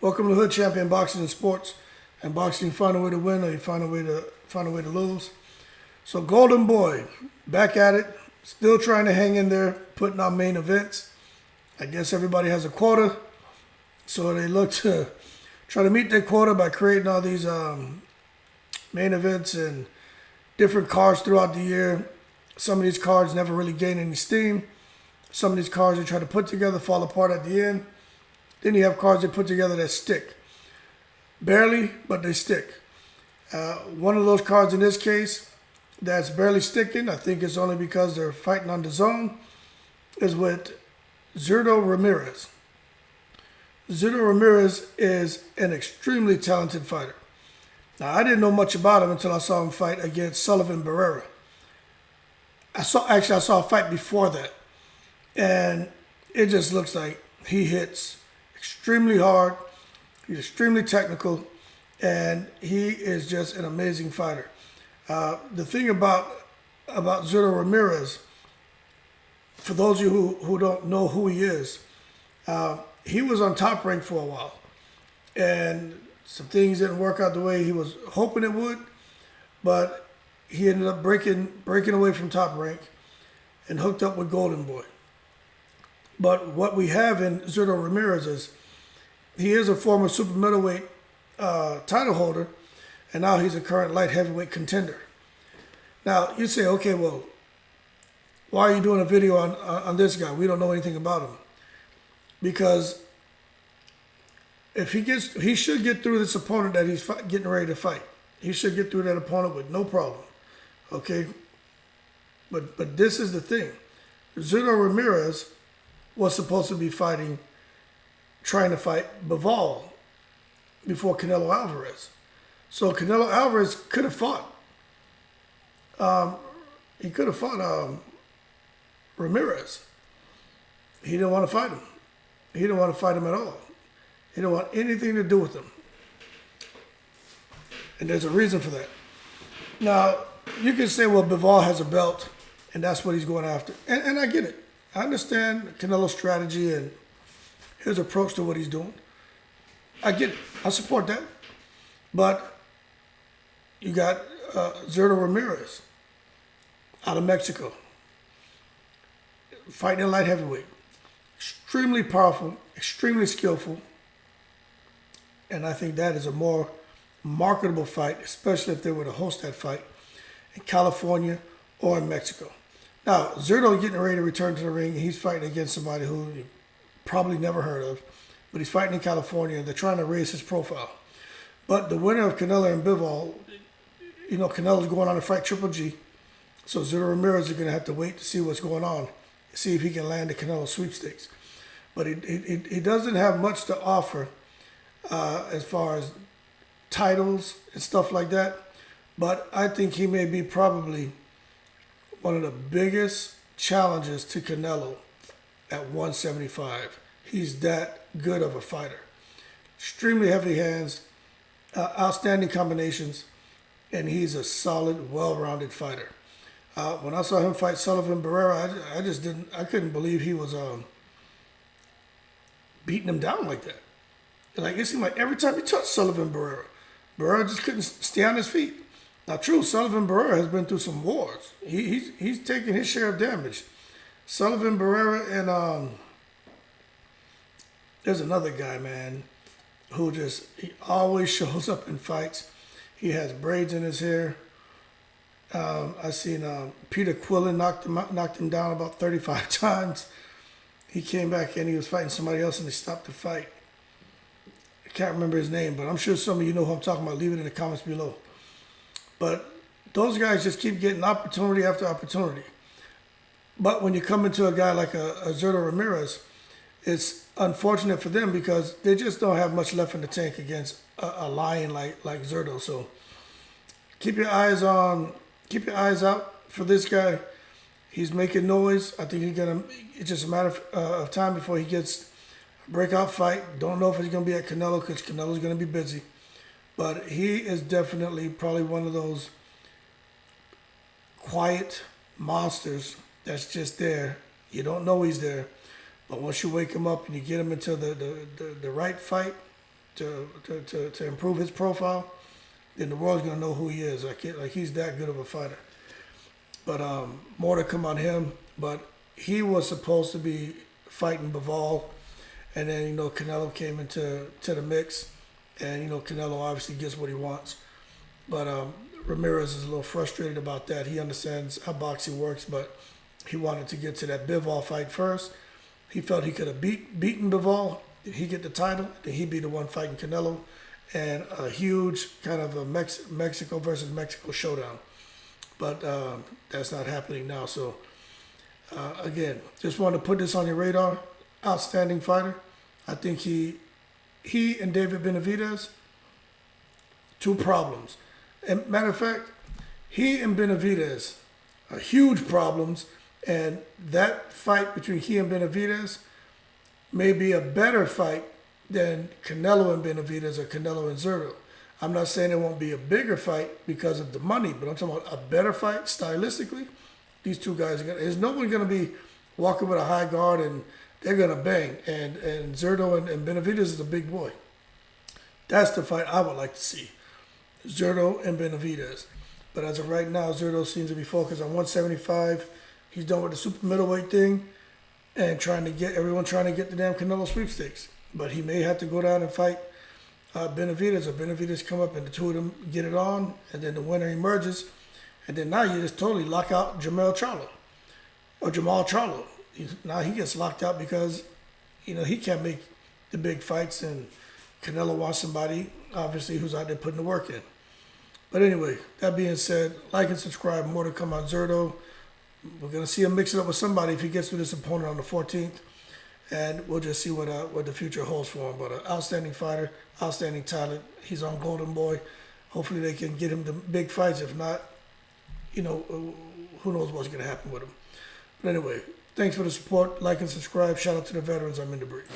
Welcome to Hood Champion Boxing and Sports. And boxing, you find a way to win or you find a way to lose. So Golden Boy, back at it, still trying to hang in there, putting on main events. I guess everybody has a quota, so they look to try to meet their quota by creating all these main events and different cards throughout the year. Some of these cards never really gain any steam. Some of these cards they try to put together fall apart at the end. Then you have cards they put together that stick. Barely, but they stick. One of those cards in this case that's barely sticking, I think it's only because they're fighting on the zone, is with Zurdo Ramirez. Zurdo Ramirez is an extremely talented fighter. Now, I didn't know much about him until I saw him fight against Sullivan Barrera. I saw a fight before that, and it just looks like he hits extremely hard. He's extremely technical, and he is just an amazing fighter. The thing about Zurdo Ramirez, for those of you who don't know who he is, he was on Top Rank for a while, and some things didn't work out the way he was hoping it would, but he ended up breaking away from Top Rank and hooked up with Golden Boy. But what we have in Zurdo Ramirez is he is a former super middleweight title holder, and now he's a current light heavyweight contender. Now, you say, okay, well, why are you doing a video on this guy? We don't know anything about him. Because if he should get through this opponent that he's getting ready to fight. He should get through that opponent with no problem. Okay? But this is the thing. Zurdo Ramirez was supposed to be trying to fight Bivol before Canelo Alvarez. So Canelo Alvarez could have fought. He could have fought Ramirez. He didn't want to fight him. He didn't want to fight him at all. He didn't want anything to do with him. And there's a reason for that. Now, you can say, well, Bivol has a belt, and that's what he's going after. And I get it. I understand Canelo's strategy and his approach to what he's doing. I get it. I support that. But you got Zurdo Ramirez out of Mexico, fighting in light heavyweight. Extremely powerful, extremely skillful. And I think that is a more marketable fight, especially if they were to host that fight in California or in Mexico. Now, Zurdo getting ready to return to the ring. He's fighting against somebody who you probably never heard of, but he's fighting in California. They're trying to raise his profile. But the winner of Canelo and Bivol, you know, Canelo's going on to fight Triple G. So Zurdo Ramirez is going to have to wait to see what's going on, see if he can land the Canelo sweepstakes. But he doesn't have much to offer as far as titles and stuff like that. But I think he may be probably one of the biggest challenges to Canelo at 175. He's that good of a fighter. Extremely heavy hands, outstanding combinations, and he's a solid, well-rounded fighter. When I saw him fight Sullivan Barrera, I couldn't believe he was beating him down like that. Like, it seemed like every time he touched Sullivan Barrera just couldn't stay on his feet. Now, true, Sullivan Barrera has been through some wars. He's taken his share of damage. Sullivan Barrera and there's another guy, man, who he always shows up in fights. He has braids in his hair. I seen Peter Quillen knocked him down about 35 times. He came back and he was fighting somebody else and they stopped the fight. I can't remember his name, but I'm sure some of you know who I'm talking about. Leave it in the comments below. But those guys just keep getting opportunity after opportunity. But when you come into a guy like a Zurdo Ramirez, it's unfortunate for them because they just don't have much left in the tank against a lion like Zurdo. So keep your eyes out for this guy. He's making noise. I think it's just a matter of time before he gets a breakout fight. Don't know if he's going to be at Canelo because Canelo's going to be busy. But he is definitely probably one of those quiet monsters that's just there. You don't know he's there. But once you wake him up and you get him into the right fight, to improve his profile, then the world's gonna know who he is. Like he's that good of a fighter. But more to come on him. But he was supposed to be fighting Bivol, and then Canelo came into the mix, and Canelo obviously gets what he wants. But Ramirez is a little frustrated about that. He understands how boxing works, but he wanted to get to that Bivol fight first. He felt he could have beaten Bivol. Did he get the title? Then he'd be the one fighting Canelo, and a huge kind of a Mexico versus Mexico showdown. But that's not happening now. So again, just wanted to put this on your radar. Outstanding fighter. I think he and David Benevediz, two problems. And matter of fact, he and Benevediz are huge problems. And that fight between he and Benevediz may be a better fight than Canelo and Benevediz or Canelo and Zurdo. I'm not saying it won't be a bigger fight because of the money, but I'm talking about a better fight stylistically. These two guys there's no one going to be walking with a high guard, and they're going to bang. And Zurdo and Benevediz is a big boy. That's the fight I would like to see. Zurdo and Benevediz. But as of right now, Zurdo seems to be focused on 175. He's done with the super middleweight thing and everyone trying to get the damn Canelo sweepstakes. But he may have to go down and fight Benevediz, or Benevediz come up and the two of them get it on, and then the winner emerges. And then now you just totally lock out Jamal Charlo. Now he gets locked out because, he can't make the big fights, and Canelo wants somebody, obviously, who's out there putting the work in. But anyway, that being said, like and subscribe. More to come on Zurdo. We're going to see him mix it up with somebody if he gets to this opponent on the 14th. And we'll just see what the future holds for him. But an outstanding fighter, outstanding talent. He's on Golden Boy. Hopefully they can get him to big fights. If not, who knows what's going to happen with him. But anyway, thanks for the support. Like and subscribe. Shout out to the veterans. I'm in the breeze.